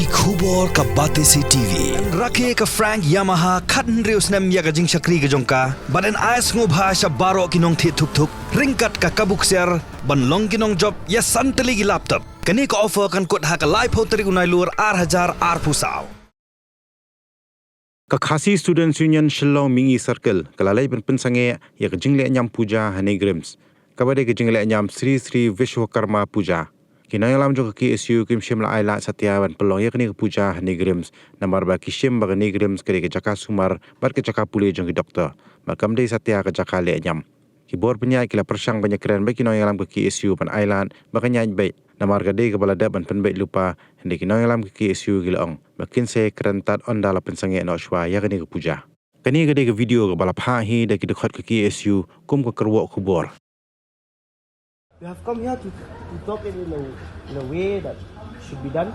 ki khubor ka bate si TV rakhe ka Frank Yamaha khan reusnem ya ga jing shakri ga jongka baden ais ngo bha sha baro kinong thi thuk thuk ringkat ka kabuk ser ban long kinong job ya santali gi laptop kani ka offer kan kot ha ka live hoteri unai lur 8000 ar pusau ka khasi students union Shillong mingi circle kalalai ben Pynsangeh ya ka Jinglehniam Puja Neigrihms kabade ka Jinglehniam Sri Sri Vishwakarma Puja kinaylam jo ki SU kim shimla aila satyawan pelong ya kini Puja Neigrihms namar ba ki shim ba Neigrihms kare ka jaka sumar bar ka jaka puli jong ki doktor makam dei satya ka jaka le nyam ki bor penya kila persang banyak keren ba kinaylam ki SU pan island ba kanya bai namar ka dei ka balada ban pen bai lupa hende kinaylam ki SU gilong makin se kerentat ondala Pynsangeh no shwa ya kini Puja kani ka dei ka video ka bala pha hi da ki dekhot ki SU kum ka kerwo khubor. You have come here to talk it in a way that should be done,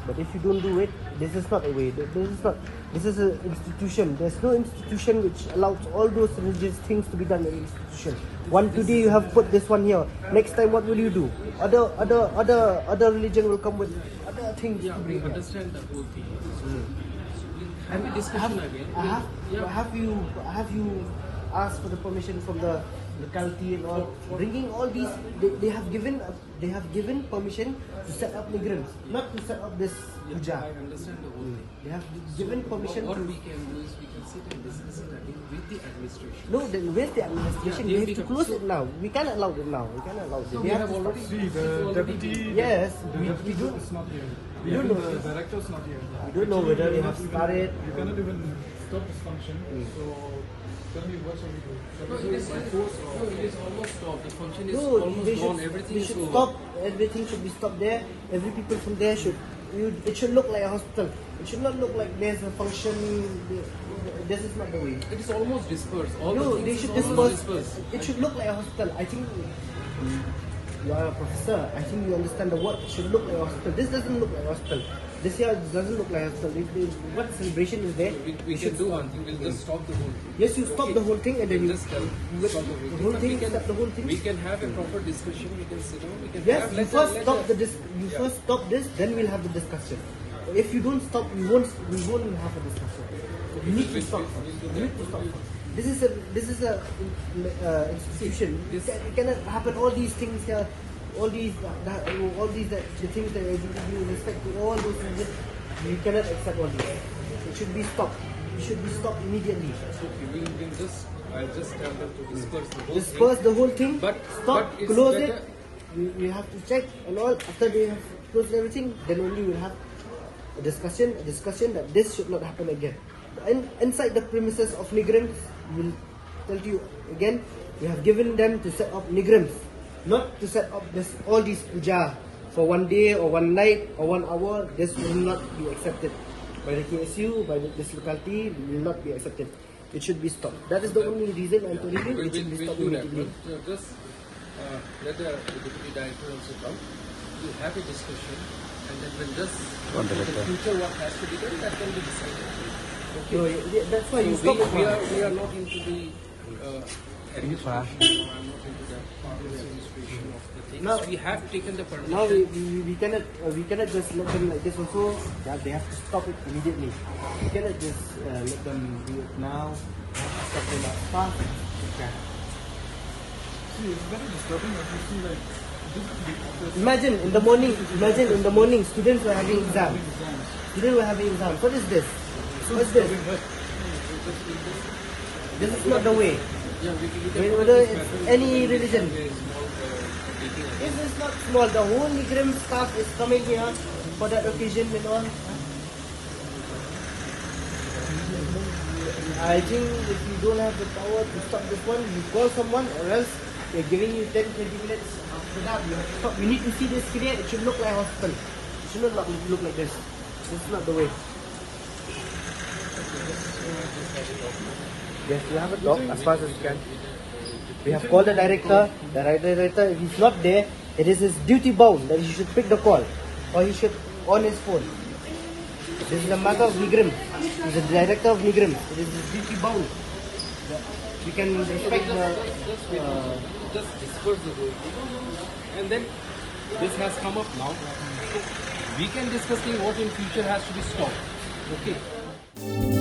but if you don't do it, this is not a way. This is an institution. There's no institution which allows all those religious things to be done in an institution. One today you have put this one here. Next time what will you do? Other religion will come with other things. Yeah, we understand the whole thing. Have a discussion again. Have you asked for the permission from the locality and all, bringing all these, they have given permission to set up Neigrihms, not to set up this Puja. I understand the whole thing. They have given permission. What we can do is we can sit and discuss it again with the administration. No, then where's the administration? Yeah, we have to close it now. We cannot allow it now. We cannot allow it. No, We we have have to already. See, the deputy. Yes, The we deputy don't. is not here. We don't know. The director is not here. I don't know whether we have started. You cannot even stop this function. So tell me what shall we do? Shall we do it by force or? No, it is almost stopped. The function is No, almost they gone. should, Everything they is should over. stop. Everything should be stopped there. Every people from there should. It should look like a hospital. It should not look like there's a function. This is not the way. It is almost dispersed. All No, the they things should is almost disperse. It should look like a hospital. I think you are a professor. I think you understand the word. It should look like a hospital. This doesn't look like a hospital. This here doesn't look like a hospital. What celebration is there? We can do one thing. We'll just stop the whole thing. Yes, you stop the whole thing and then you Just stop the whole thing. Stop the whole thing. We can have a proper discussion. We can sit down. We can Yes, have. you first stop first stop this, then we'll have the discussion. If you don't stop, we won't have a discussion. You need to stop. You need to stop. This is a institution. It cannot happen. All these things here, all these the things that you respect to all those things. You cannot accept all these. It should be stopped. It should be stopped immediately. Okay, I'll just tell them to disperse the whole Disperse thing. the whole thing. But Stop. it's Close better- it. We have to check and all. After they have closed everything, then only we'll have a discussion that this should not happen again. And inside the premises of Neigrihms, we'll tell you again, we have given them to set up Neigrihms, not to set up all these puja for one day or one night or 1 hour. This will not be accepted by the KSU, by this locality. It will not be accepted. It should be stopped. That is the only reason I'm telling you. It should be stopped do that. immediately. But, just let the deputy director also come. We'll have a discussion, and then we'll just in the future what has to be done, that can be decided. Okay. No, that's why you So stop it. we are not into the administration. I'm not into the administration of the things. Now- We have taken the permission. Now we cannot just let them like this also. That they have to stop it immediately. We cannot just let them do it now. Stop them as fast as we can. See, it's very disturbing that you see like this is the Imagine in the morning, students were having exams. Students were having exams. What is this? What's this? This is not the way. Yeah, we can Whether it's any religion. very small meeting. This is not small. The whole Neigrihms staff is coming here for that occasion and all. I think if you don't have the power to stop this one, you call someone or else they're giving you 10-20 minutes after that. You have to stop. We need to see this clear. It should look like a hospital. It should not look like this. This is not the way. Yes, you have a talk as fast as you can. We have called the director. The director, if he's not there, it is his duty bound that he should pick the call or he should on his phone. This is a matter of Neigrihms. He's the director of Neigrihms. It is his duty bound. We can respect the. Just disperse the whole thing. And then this has come up now. So We can discuss what in future has to be stopped. Okay.